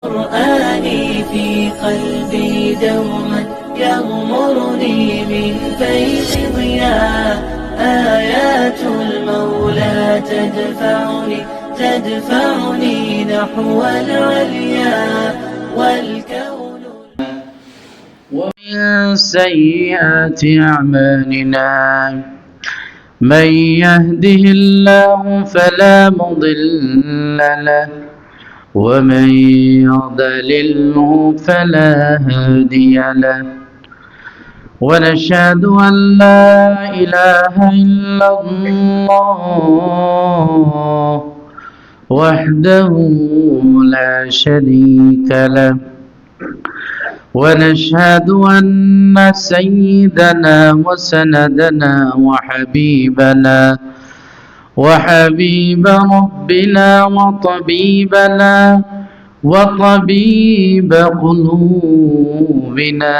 قرآني في قلبي دوما يغمرني من فيض ضياء آيات المولى تدفعني نحو العليا والكون ومن سيئات أعمالنا من يهده الله فلا مضل له ومن يضلله فلا هادي له ونشهد أن لا إله إلا الله وحده لا شريك له ونشهد أن سيدنا وسندنا وحبيب ربنا وطبيب قلوبنا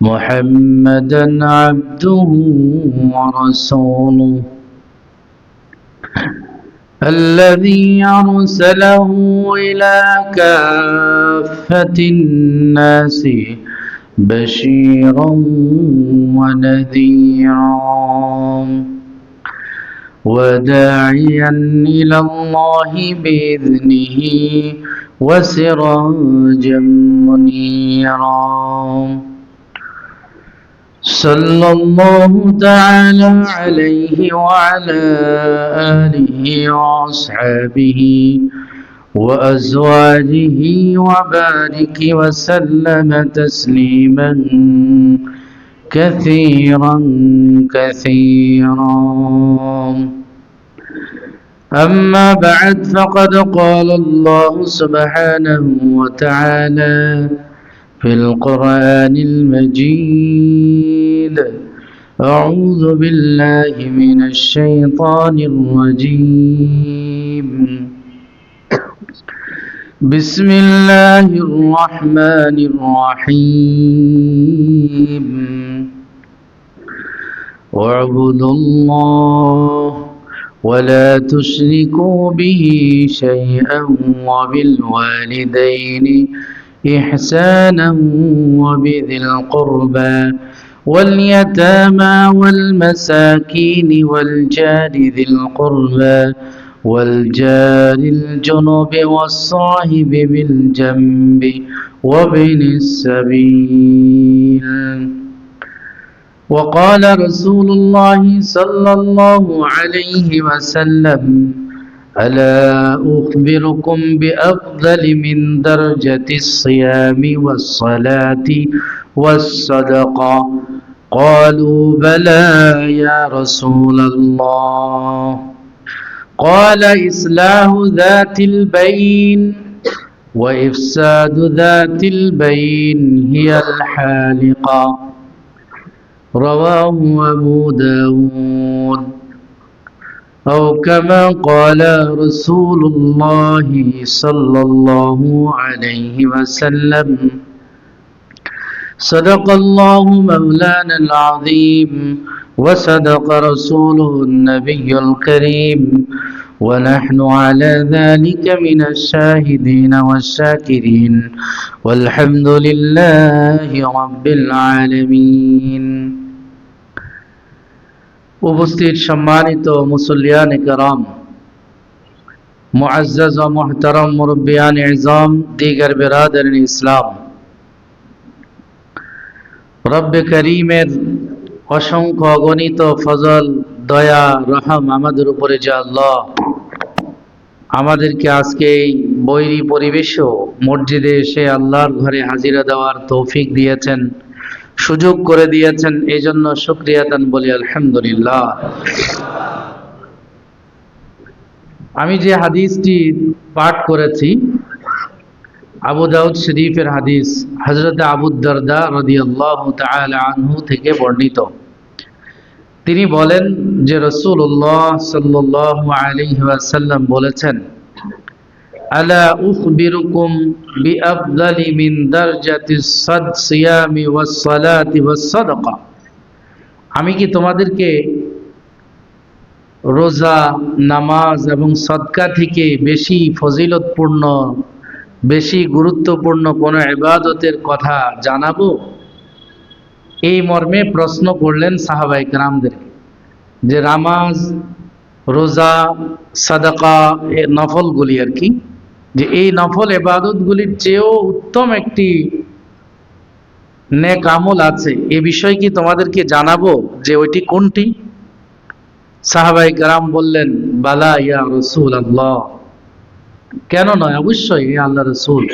محمدا عبده ورسوله الذي أرسله إلى كافة الناس بشيرا ونذيرا وداعيا إلى الله بإذنه وسراجا منيرا صلى الله تعالى عليه وعلى آله وأصحابه وأزواجه وبارك وسلم تسليما كثيرا أما بعد فقد قال الله سبحانه وتعالى في القرآن المجيد أعوذ بالله من الشيطان الرجيم بسم الله الرحمن الرحيم واعبدوا الله ولا تشركوا به شيئا وبالوالدين إحسانا وبذي القربى واليتامى والمساكين والجار ذي القربى والجار الجنب والصاحب بالجنب وابن السبيل وقال رسول الله صلى الله عليه وسلم ألا أخبركم بأفضل من درجة الصيام والصلاة والصدقة قالوا بلى يا رسول الله قال إصلاح ذات البين وإفساد ذات البين هي الحالقة رواه أبو داود أو كما قال رسول الله صلى الله عليه وسلم صدق الله مولانا العظيم وصدق رسوله النبي الكريم ونحن على ذلك من الشاهدين والشاكرين والحمد لله رب العالمين উপস্থিত সম্মানিত মুসল্লিয়ান کرام মুআজ্জাজ ও মুহতারাম মুরব্বিয়ান ইজাম দিগার বিরাদারিন ইসলাম রব্বে করিমের অসংখ্য অগণিত ফজল দয়া রহম আমাদের উপরে যে আল্লাহ আমাদেরকে আজকে এই বৈরী পরিবেশেও মসজিদে এসে আল্লাহর ঘরে হাজিরা দেওয়ার তৌফিক দিয়েছেন সুযোগ করে দিয়েছেন এই জন্য শুকরিয়াতান বলি আলহামদুলিল্লাহ। আমি যে হাদিসটি পাঠ করেছি আবু দাউদ শরীফের হাদিস হযরত আবু দারদা রাদিয়াল্লাহু তাআলা আনহু থেকে বর্ণিত। তিনি বলেন যে রাসূলুল্লাহ সাল্লাল্লাহু আলাইহি ওয়াসাল্লাম বলেছেন আলা উখবিরুকুম বিআফদালি মিন দারজাতিস সিয়ামি ওয়াস সালাতি ওয়াস সাদাকা আমি কি তোমাদেরকে রোজা নামাজ এবং সদকা থেকে বেশি ফজিলতপূর্ণ বেশি গুরুত্বপূর্ণ কোনো ইবাদতের কথা জানাবো? এই মর্মে প্রশ্ন করলেন সাহাবায়ে কেরামদের, যে নামাজ, রোজা, সাদাকা, নফলগুলি আর কি, যে এই নফল ইবাদতগুলির চেয়েও উত্তম একটি নেক আমল আছে, এ বিষয় কি তোমাদেরকে জানাবো যে ওইটি কোনটি? সাহাবায়ে কেরাম বললেন, বালা ইয়া রাসূলুল্লাহ, কেন নয়, অবশ্যই হে আল্লাহ রাসূল,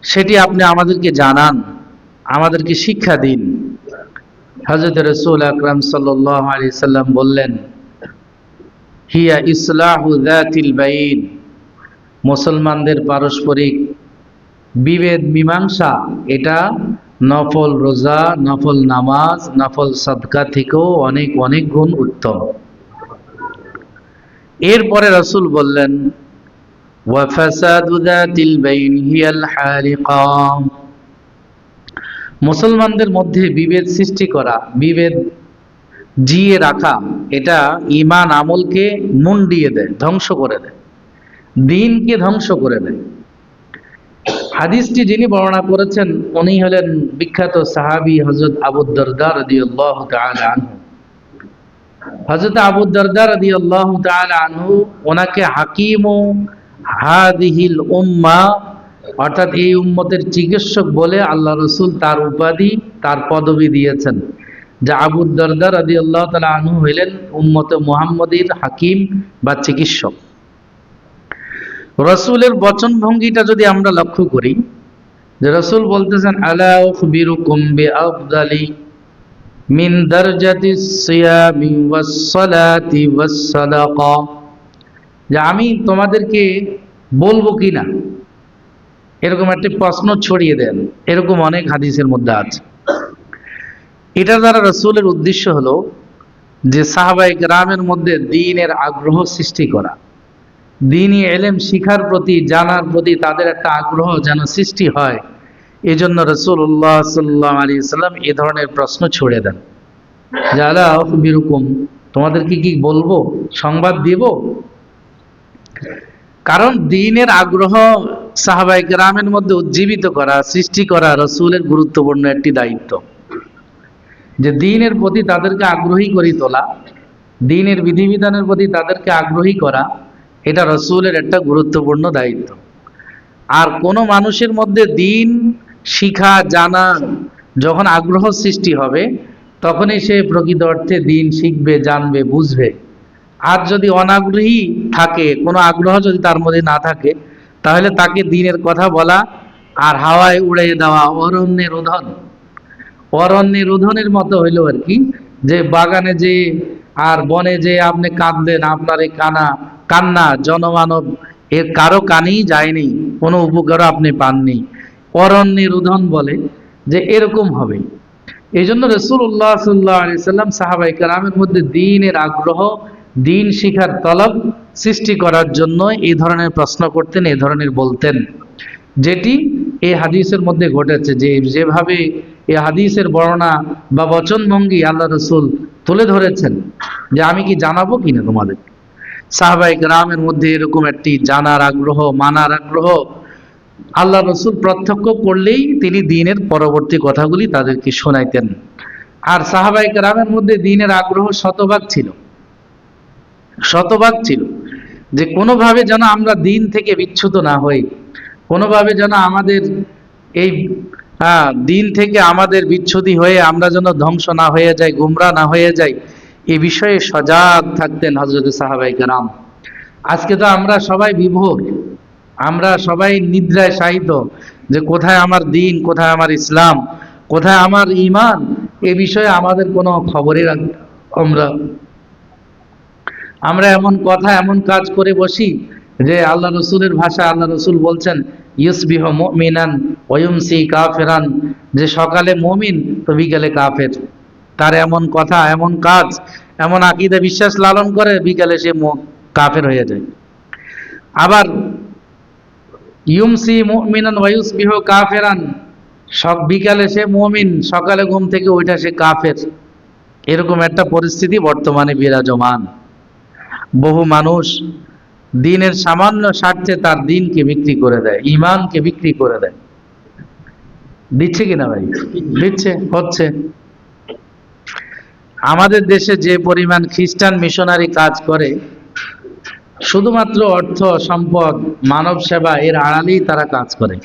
সেটি আপনি আমাদেরকে জানান, আমাদেরকে শিক্ষা দিন। হযরত রাসূল আকরাম সাল্লাল্লাহু আলাইহি সাল্লাম বললেন, হিয়া ইসলাহু যাতিল বাইন, মুসলমানদের পারস্পরিক বিভেদ মীমাংসা, এটা নফল রোজা, নফল নামাজ, নফল সাদকা থেকেও অনেক অনেক গুণ উত্তম। এরপরে রাসূল বললেন, ওয়া ফাসাদু যাতিল বাইন হিয়াল হারিকা, মুসলমানদের মধ্যে বিভেদ সৃষ্টি করা, বিভেদ জিয়ে রাখা, এটা ঈমান আমলকে মুন্ডিয়ে দেয়, ধ্বংস করে দেয়, দ্বীনকে ধ্বংস করে দেয়। হাদিসটি যিনি বর্ণনা করেছেন উনি হলেন বিখ্যাত সাহাবী হযরত আবু দারদা রাদিয়াল্লাহু তাআলা আনহু। হযরত আবু দারদা রাদিয়াল্লাহু তাআলা আনহু, ওনাকে হাকিমু হাদিহিল উম্মাহ, অর্থাৎ এই উম্মতের চিকিৎসক বলে আল্লাহ রাসূল তার উপাধি, তার পদবি দিয়েছেন। যে আবু দারদা রাদিয়াল্লাহু তাআলা আনহু হলেন উম্মতে মুহাম্মদীর হাকিম বা চিকিৎসক। রাসূলের বচন ভঙ্গিটা যদি আমরা লক্ষ্য করি, যে রাসূল বলতেছেন, আলা উখবিরুকুম বিআফদালি মিন দারজাতিস সিয়ামি ওয়াস সালাতি ওয়াস সাদাকা, যে আমি তোমাদেরকে বলবো কিনা, এরকম একটা প্রশ্ন ছড়িয়ে দেন, এরকম অনেক হাদিসের মধ্যে আছে। এটা দ্বারা রাসূলের উদ্দেশ্য হলো যে সাহাবায়ে কেরামের মধ্যে দ্বীনের আগ্রহ সৃষ্টি করা, দ্বীনি ইলম শিখার প্রতি, জানার প্রতি তাদের একটা আগ্রহ যেন সৃষ্টি হয়। এজন্য রাসূলুল্লাহ সাল্লাল্লাহু আলাইহি সাল্লাম এ ধরনের প্রশ্ন ছড়ে দেন, যে আলা উখবিরুকুম, তোমাদেরকে কি বলবো, সংবাদ দিব? কারণ দ্বীনের আগ্রহ সাহাবায়ে কেরামের মধ্যে উজ্জীবিত করা, সৃষ্টি করা রাসূলের গুরুত্বপূর্ণ একটি দায়িত্ব। যে দ্বীনের প্রতি তাদেরকে আগ্রহী করে তোলা, দ্বীনের বিধিবিধানের প্রতি তাদেরকে আগ্রহী করা, এটা রাসূলের একটা গুরুত্বপূর্ণ দায়িত্ব। আর কোনো মানুষের মধ্যে দ্বীন শিখা, জানা যখন আগ্রহ সৃষ্টি হবে, তখনই সে প্রকৃত অর্থে দ্বীন শিখবে, জানবে, বুঝবে। আর যদি অনাগ্রহী থাকে, কোনো আগ্রহ যদি তার মধ্যে না থাকে, তাহলে তাকে দ্বীনের কথা বলা আর হাওয়ায় উড়িয়ে দেওয়া অরণ্যে রোধন, অরণ্যে রোধনের মতো হইল আর কি। যে বাগানে যে আর বনে যে আপনি কাঁদলেন, আপনার এই কান্না জনমানব এর কারো কানেই যায়নি, কোনো উপকারও আপনি পাননি, অরণ্যে রোধন বলে, যে এরকম হবে। এই জন্য রাসূলুল্লাহ সাল্লাল্লাহু আলাইহি সাল্লাম সাহাবায়ে কেরামের মধ্যে দ্বীনের আগ্রহ, দ্বীন শিখার তলব সৃষ্টি করার জন্য এই ধরনের প্রশ্ন করতেন, এই ধরনের বলতেন, যেটি এই হাদিসের মধ্যে ঘটেছে। যে যেভাবে এই হাদিসের বর্ণনা বা বচনভঙ্গি আল্লাহ রাসূল তুলে ধরেছেন, যে আমি কি জানাবো কিনা তোমাদের। সাহাবায়ে কেরামের মধ্যে এরকম একটি জানার আগ্রহ, মানার আগ্রহ আল্লাহ রাসূল প্রত্যক্ষ করলেই তিনি দ্বীনের পরবর্তী কথাগুলি তাদেরকে শোনাইতেন। আর সাহাবায়ে কেরামের মধ্যে দ্বীনের আগ্রহ শতভাগ ছিল, শতভাগ ছিল, যে কোনোভাবে যেন আমরা দ্বীন থেকে বিচ্যুত না হই, কোনোভাবে যেন আমাদের এই দ্বীন থেকে আমাদের বিচ্ছুতি হয়ে আমরা যেন ধ্বংস না হয়ে যাই, গুমরা না হয়ে যাই, এ বিষয়ে সজাগ থাকতেন হযরত সাহাবায়ে কেরাম। আজকে তো আমরা সবাই বিভোর, আমরা সবাই নিদ্রায় শায়িত, যে কোথায় আমার দ্বীন, কোথায় আমার ইসলাম, কোথায় আমার ঈমান, এ বিষয়ে আমাদের কোনো খবরই আমরা এমন কথা, এমন কাজ করে বসি যে আল্লাহ রসুলের ভাষা, আল্লাহ রসুল বলছেন ইউসবিহু মুমিনান ওয়া ইউমসি কাফিরান, যে সকালে মুমিন তো বিকেলে কাফের। তার এমন কথা, এমন কাজ, এমন আকীদা বিশ্বাস লালন করে, বিকেলে সে কাফের হয়ে যায়। আবার ইউমসি মুমিনান ওয়া ইউসবিহু কাফিরান, বিকালে সে মুমিন, সকালে ঘুম থেকে ওইটা সে কাফের। এরকম একটা পরিস্থিতি বর্তমানে বিরাজমান। বহু মানুষ দিনের সামান্য স্বার্থে তার দিনকে বিক্রি করে দেয়, ইমানকে বিক্রি করে দেয়। দিচ্ছে কিনা ভাই? দিচ্ছে, হচ্ছে। আমাদের দেশে যে পরিমাণ খ্রিস্টান মিশনারি কাজ করে, শুধুমাত্র অর্থ সম্পদ মানব সেবা এর আড়ালেই তারা কাজ করে।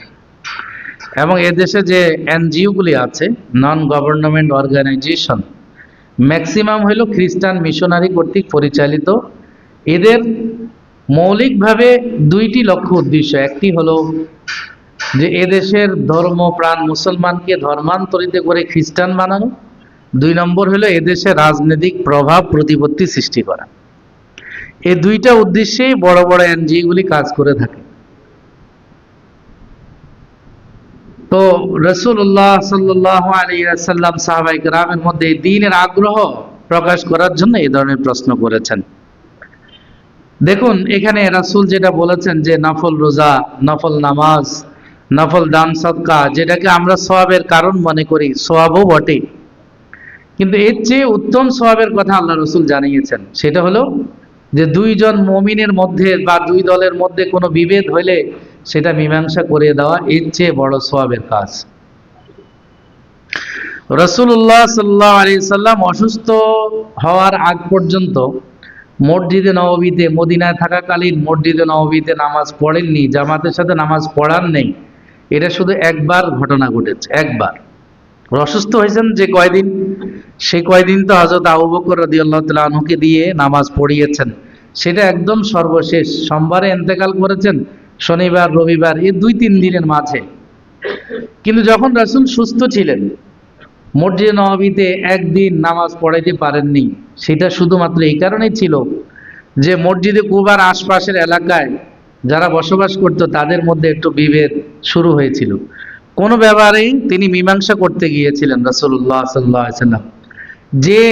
এবং এদেশে যে এনজিও গুলি আছে, নন গভর্নমেন্ট অর্গানাইজেশন, ম্যাক্সিমাম হইল খ্রিস্টান মিশনারি কর্তৃক পরিচালিত। এদের মৌলিকভাবে দুইটি লক্ষ্য উদ্দেশ্য। একটি হলো যে এদেশের ধর্মপ্রাণ মুসলমানকে ধর্মান্তরিত করে খ্রিস্টান বানানো। 2 নম্বর হলো এদেশে রাজনৈতিক প্রভাব প্রতিপত্তি সৃষ্টি করা। এই দুইটা উদ্দেশ্যেই বড় বড় এনজিও গুলি কাজ করে থাকে। তো রাসূলুল্লাহ সাল্লাল্লাহু আলাইহি ওয়াসাল্লাম সাহাবায়ে কেরামের মধ্যে দ্বীনের আগ্রহ প্রকাশ করার জন্য এই ধরনের প্রশ্ন করেছেন। দেখুন এখানে রাসূল যেটা বলেছেন যে নফল রোজা, নফল নামাজ, নফল দান সদকা, যেটাকে আমরা সওয়াবের কারণ মনে করি, সওয়াবও বটে, কিন্তু এর চেয়ে উত্তম সওয়াবের কথা আল্লাহ রাসূল জানিয়েছেন। সেটা হলো যে দুইজন মুমিনের মধ্যে বা দুই দলের মধ্যে কোনো বিভেদ হইলে সেটা মীমাংসা করে দেওয়া এর চেয়ে বড় সওয়াবের কাজ। রাসূলুল্লাহ সাল্লাল্লাহু আলাইহি সাল্লাম অসুস্থ হওয়ার আগ পর্যন্ত মসজিদে নববীতে, মদিনায় থাকাকালীন মসজিদে নববীতে নামাজ পড়েননি, জামাতের সাথে নামাজ পড়ান নেই। এটা শুধু একবার ঘটনা ঘটেছে, একবার। অসুস্থ হয়েছেন যে কয়দিন, সেই কয়দিন তো হযরত আবু বকর রাদিয়াল্লাহু তাআলা আনহুকে দিয়ে নামাজ পড়িয়েছেন। সেটা একদম সর্বশেষ, সোমবারে ইন্তেকাল করেছেন, শনিবার রবিবার এই 2-3 দিনের মাঝে। কিন্তু যখন রাসূল সুস্থ ছিলেন, মসজিদে নববীতে একদিন নামাজ পড়াইতে পারেননি। সেটা শুধুমাত্র এই কারণেই ছিল যে মসজিদে কুবার আশপাশের এলাকায় যারা বসবাস করত তাদের মধ্যে একটু বিভেদ শুরু হয়েছিল। কোনো ব্যাপারেই তিনি মীমাংসা করতে গিয়েছিলেন রাসূলুল্লাহ সাল্লাল্লাহু আলাইহি ওয়াসাল্লাম। যে